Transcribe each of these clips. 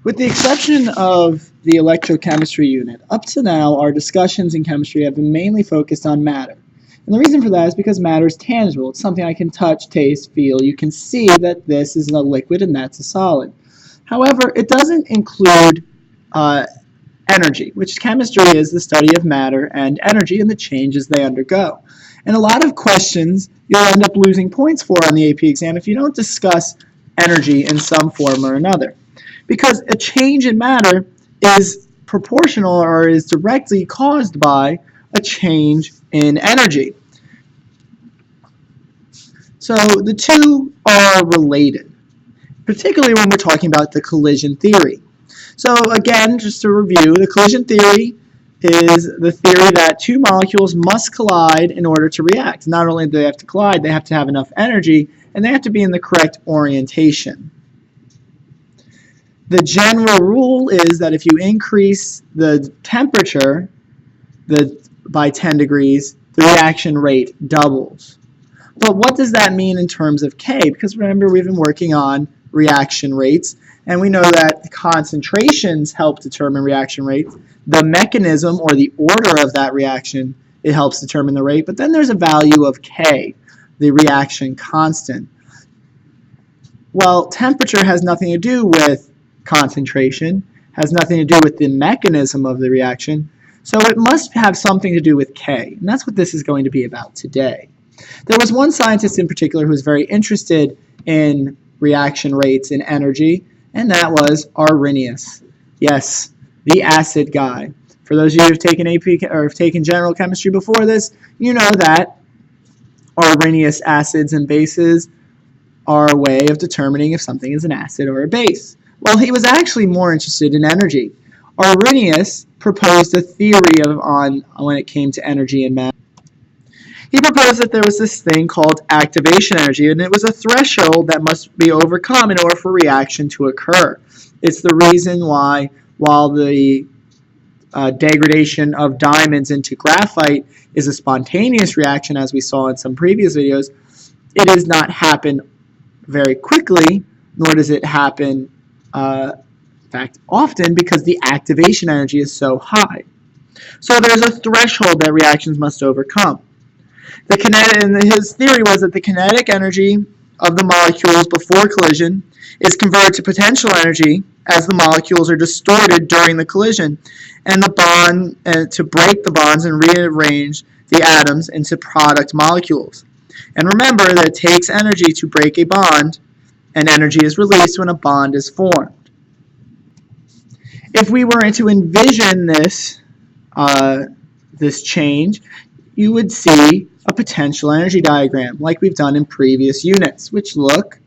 With the exception of the electrochemistry unit, up to now our discussions in chemistry have been mainly focused on matter. And the reason for that is because matter is tangible. It's something I can touch, taste, feel. You can see that this is a liquid and that's a solid. However, it doesn't include energy, which chemistry is the study of matter and energy and the changes they undergo. And a lot of questions you'll end up losing points for on the AP exam if you don't discuss energy in some form or another. Because a change in matter is proportional or is directly caused by a change in energy. So the two are related, particularly when we're talking about the collision theory. So again, just to review, the collision theory is the theory that two molecules must collide in order to react. Not only do they have to collide, they have to have enough energy, and they have to be in the correct orientation. The general rule is that if you increase the temperature by 10 degrees, the reaction rate doubles. But what does that mean in terms of K? Because remember, we've been working on reaction rates, and we know that concentrations help determine reaction rates. The mechanism or the order of that reaction, it helps determine the rate. But then there's a value of K, the reaction constant. Well, temperature has nothing to do with concentration, has nothing to do with the mechanism of the reaction, so it must have something to do with K, and that's what this is going to be about today. There was one scientist in particular who was very interested in reaction rates and energy, and that was Arrhenius. Yes, the acid guy. For those of you who have taken AP or have taken general chemistry before this, you know that Arrhenius acids and bases are a way of determining if something is an acid or a base. Well, he was actually more interested in energy. Arrhenius proposed a theory on when it came to energy and matter. He proposed that there was this thing called activation energy, and it was a threshold that must be overcome in order for reaction to occur. It's the reason why, while the degradation of diamonds into graphite is a spontaneous reaction, as we saw in some previous videos, it does not happen very quickly, nor does it happen in fact, often, because the activation energy is so high. So there's a threshold that reactions must overcome. His theory was that the kinetic energy of the molecules before collision is converted to potential energy as the molecules are distorted during the collision, and the bond to break the bonds and rearrange the atoms into product molecules. And remember that it takes energy to break a bond, and energy is released when a bond is formed. If we were to envision this, this change, you would see a potential energy diagram like we've done in previous units, which look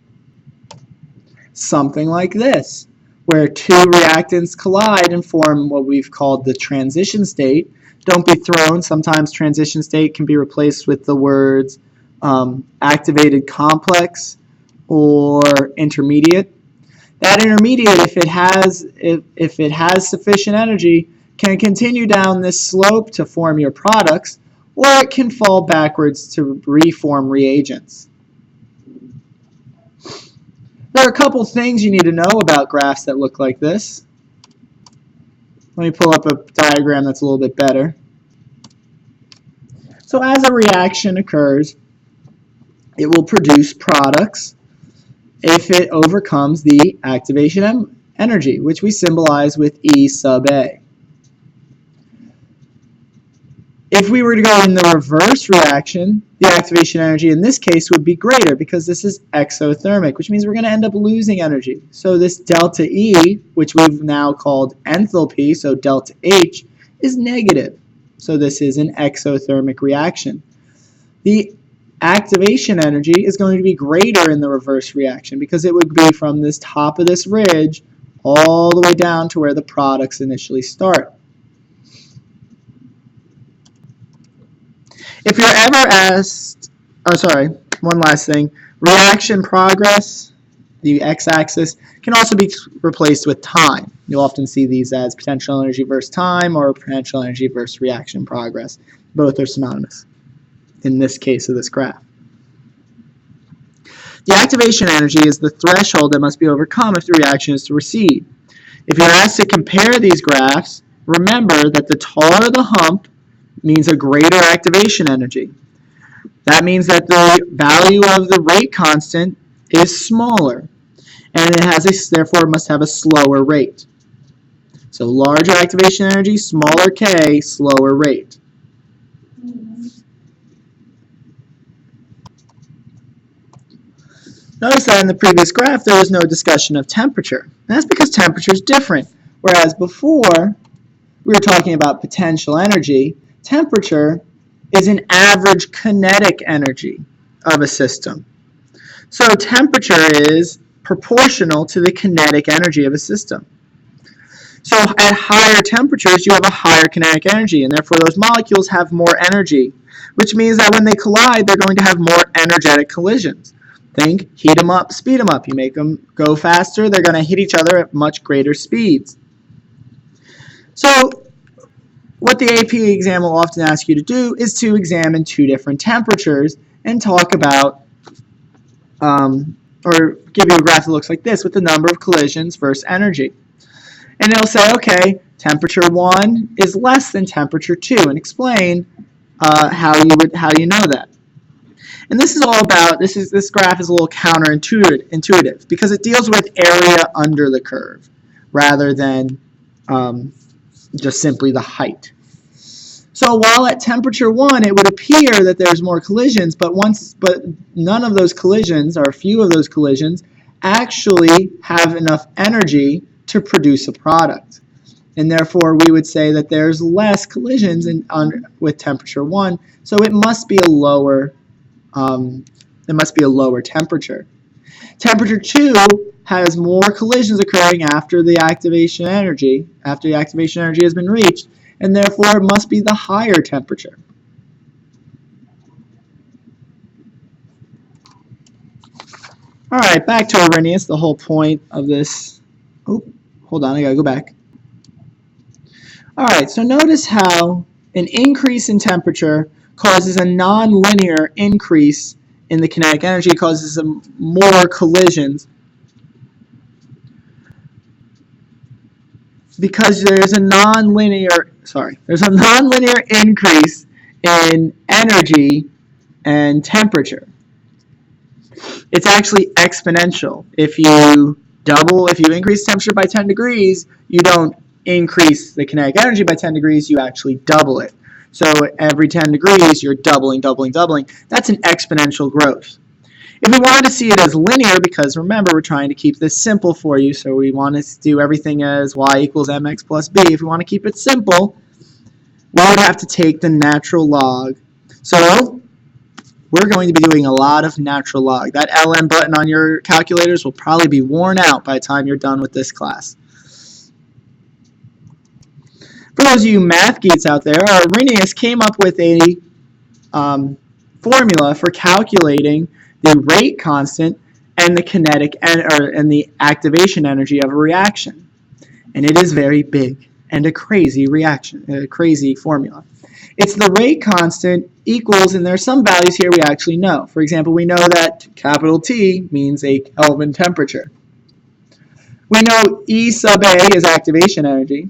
something like this, where two reactants collide and form what we've called the transition state. Don't be thrown. Sometimes transition state can be replaced with the words activated complex or intermediate. That intermediate, if it has sufficient energy, can continue down this slope to form your products, or it can fall backwards to reform reagents. There are a couple things you need to know about graphs that look like this. Let me pull up a diagram that's a little bit better. So as a reaction occurs, it will produce products if it overcomes the activation energy, which we symbolize with E sub A. If we were to go in the reverse reaction, the activation energy in this case would be greater because this is exothermic, which means we're going to end up losing energy. So this delta E, which we've now called enthalpy, so delta H, is negative. So this is an exothermic reaction. The activation energy is going to be greater in the reverse reaction because it would be from this top of this ridge all the way down to where the products initially start. If you're ever asked, one last thing, reaction progress, the x-axis, can also be replaced with time. You'll often see these as potential energy versus time or potential energy versus reaction progress. Both are synonymous in this case of this graph. The activation energy is the threshold that must be overcome if the reaction is to proceed. If you're asked to compare these graphs, remember that the taller the hump means a greater activation energy. That means that the value of the rate constant is smaller, and therefore must have a slower rate. So larger activation energy, smaller K, slower rate. Notice that in the previous graph there was no discussion of temperature. And that's because temperature is different. Whereas before we were talking about potential energy, temperature is an average kinetic energy of a system. So temperature is proportional to the kinetic energy of a system. So at higher temperatures you have a higher kinetic energy, and therefore those molecules have more energy, which means that when they collide they're going to have more energetic collisions. Think heat them up, speed them up. You make them go faster, they're going to hit each other at much greater speeds. So what the AP exam will often ask you to do is to examine two different temperatures and talk about, or give you a graph that looks like this with the number of collisions versus energy. And it'll say, okay, temperature 1 is less than temperature 2, and explain how you know that. And this is all about, this graph is a little counterintuitive because it deals with area under the curve rather than just simply the height. So while at temperature 1 it would appear that there's more collisions, but none of those collisions, or a few of those collisions, actually have enough energy to produce a product. And therefore we would say that there's less collisions with temperature 1, so it must be a lower temperature. Temperature 2 has more collisions occurring after the activation energy has been reached, and therefore it must be the higher temperature. Alright, back to Arrhenius, the whole point of this. Oh, hold on, I gotta go back. Alright, so notice how an increase in temperature causes a nonlinear increase in the kinetic energy, causes more collisions, because there's a nonlinear increase in energy and temperature. It's actually exponential. If you increase temperature by 10 degrees, you don't increase the kinetic energy by 10 degrees, you actually double it. So every 10 degrees, you're doubling. That's an exponential growth. If we wanted to see it as linear, because remember, we're trying to keep this simple for you, so we want to do everything as y equals mx plus b. If we want to keep it simple, we would have to take the natural log. So we're going to be doing a lot of natural log. That LN button on your calculators will probably be worn out by the time you're done with this class. For those of you math geeks out there, Arrhenius came up with a formula for calculating the rate constant and the kinetic and the activation energy of a reaction. And it is very big and a crazy formula. It's the rate constant equals, and there's some values here we actually know. For example, we know that capital T means a Kelvin temperature. We know E sub A is activation energy.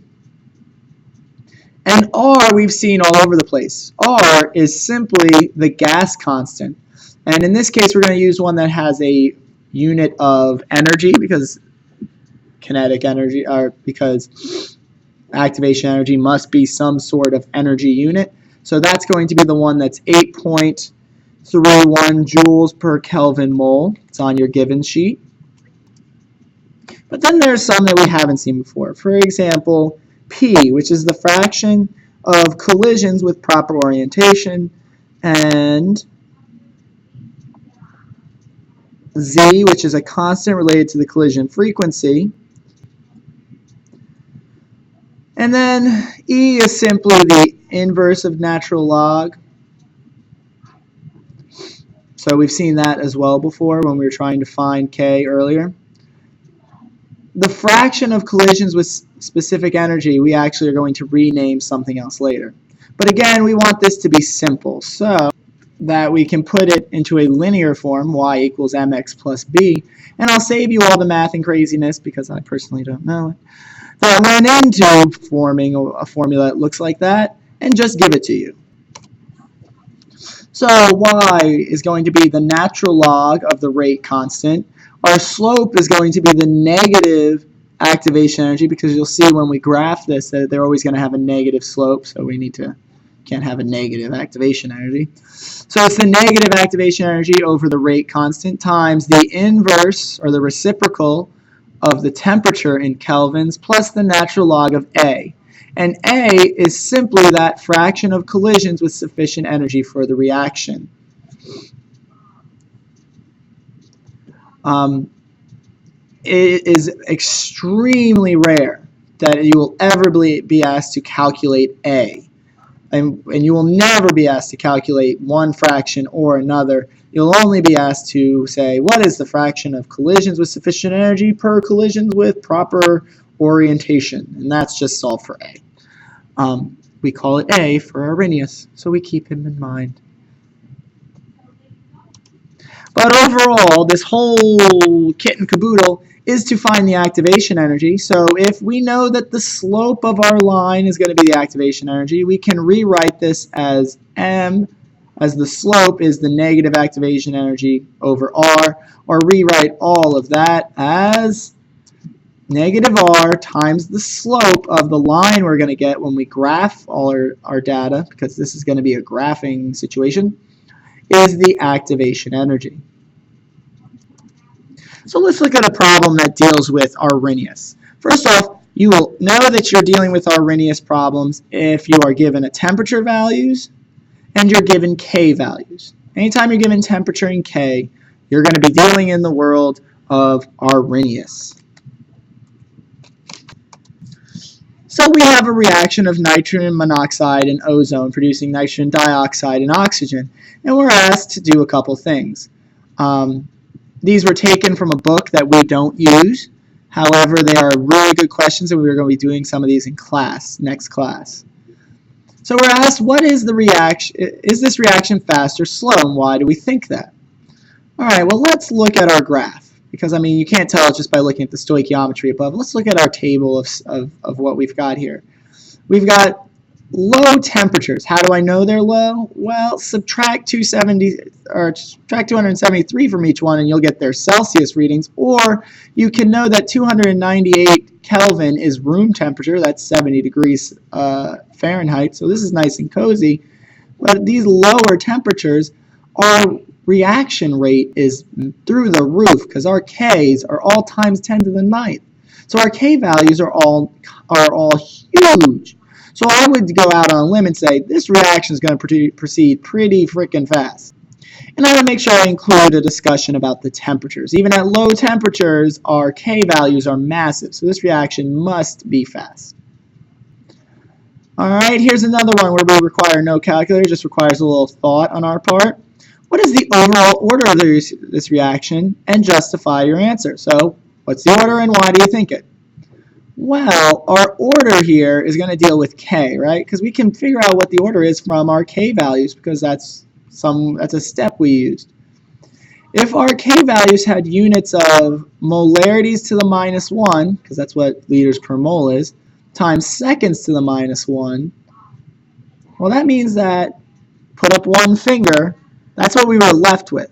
And R we've seen all over the place. R is simply the gas constant. And in this case, we're going to use one that has a unit of energy, because kinetic energy, or because activation energy must be some sort of energy unit. So that's going to be the one that's 8.31 joules per Kelvin mole. It's on your given sheet. But then there's some that we haven't seen before. For example, P, which is the fraction of collisions with proper orientation, and Z, which is a constant related to the collision frequency. And then E is simply the inverse of natural log. So we've seen that as well before when we were trying to find K earlier. The fraction of collisions with specific energy, we actually are going to rename something else later. But again, we want this to be simple. So that we can put it into a linear form, y equals mx plus b, and I'll save you all the math and craziness because I personally don't know it, that went into forming a formula that looks like that, and just give it to you. So y is going to be the natural log of the rate constant. Our slope is going to be the negative activation energy, because you'll see when we graph this that they're always going to have a negative slope, so we can't have a negative activation energy. So it's the negative activation energy over the rate constant times the inverse, or the reciprocal, of the temperature in kelvins plus the natural log of A. And A is simply that fraction of collisions with sufficient energy for the reaction. It is extremely rare that you will ever be asked to calculate A. And you will never be asked to calculate one fraction or another. You'll only be asked to say, what is the fraction of collisions with sufficient energy per collisions with proper orientation? And that's just solved for A. We call it A for Arrhenius, so we keep him in mind. But overall, this whole kit and caboodle is to find the activation energy. So if we know that the slope of our line is going to be the activation energy, we can rewrite this as m, as the slope is the negative activation energy over r, or rewrite all of that as negative r times the slope of the line we're going to get when we graph all our data, because this is going to be a graphing situation, is the activation energy. So let's look at a problem that deals with Arrhenius. First off, you will know that you're dealing with Arrhenius problems if you are given a temperature values and you're given K values. Anytime you're given temperature and K, you're going to be dealing in the world of Arrhenius. So we have a reaction of nitrogen monoxide and ozone producing nitrogen dioxide and oxygen, and we're asked to do a couple things. These were taken from a book that we don't use. However, they are really good questions, and we're going to be doing some of these in class, next class. So we're asked, what is the reaction? Is this reaction fast or slow, and why do we think that? All right, well, let's look at our graph, because, I mean, you can't tell just by looking at the stoichiometry above. Let's look at our table of what we've got here. We've got low temperatures. How do I know they're low? Well, subtract 273 from each one and you'll get their Celsius readings, or you can know that 298 Kelvin is room temperature. That's 70 degrees Fahrenheit, so this is nice and cozy. But these lower temperatures, our reaction rate is through the roof, because our K's are all times 10 to the 9th. So our K values are all huge. So I would go out on a limb and say this reaction is going to proceed pretty freaking fast. And I would make sure I include a discussion about the temperatures. Even at low temperatures, our K values are massive, so this reaction must be fast. Alright, here's another one where we require no calculator, just requires a little thought on our part. What is the overall order of this reaction, and justify your answer. So, what's the order and why do you think it? Well, our order here is going to deal with K, right? Because we can figure out what the order is from our K values, because that's a step we used. If our K values had units of molarities to the -1, because that's what liters per mole is, times seconds to the -1, well, that means that, put up one finger, that's what we were left with.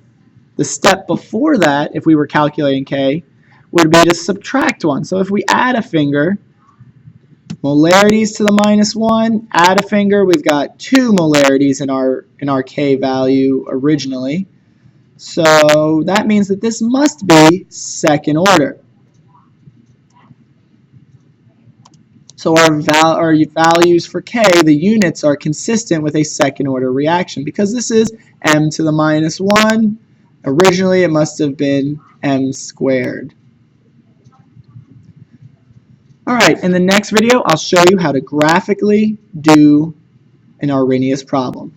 The step before that, if we were calculating K, would be to subtract 1. So if we add a finger, molarities to the -1, add a finger, we've got 2 molarities in our K value originally. So that means that this must be second order. So our values for K, the units are consistent with a second order reaction, because this is m to the -1. Originally it must have been m squared. Alright, in the next video I'll show you how to graphically do an Arrhenius problem.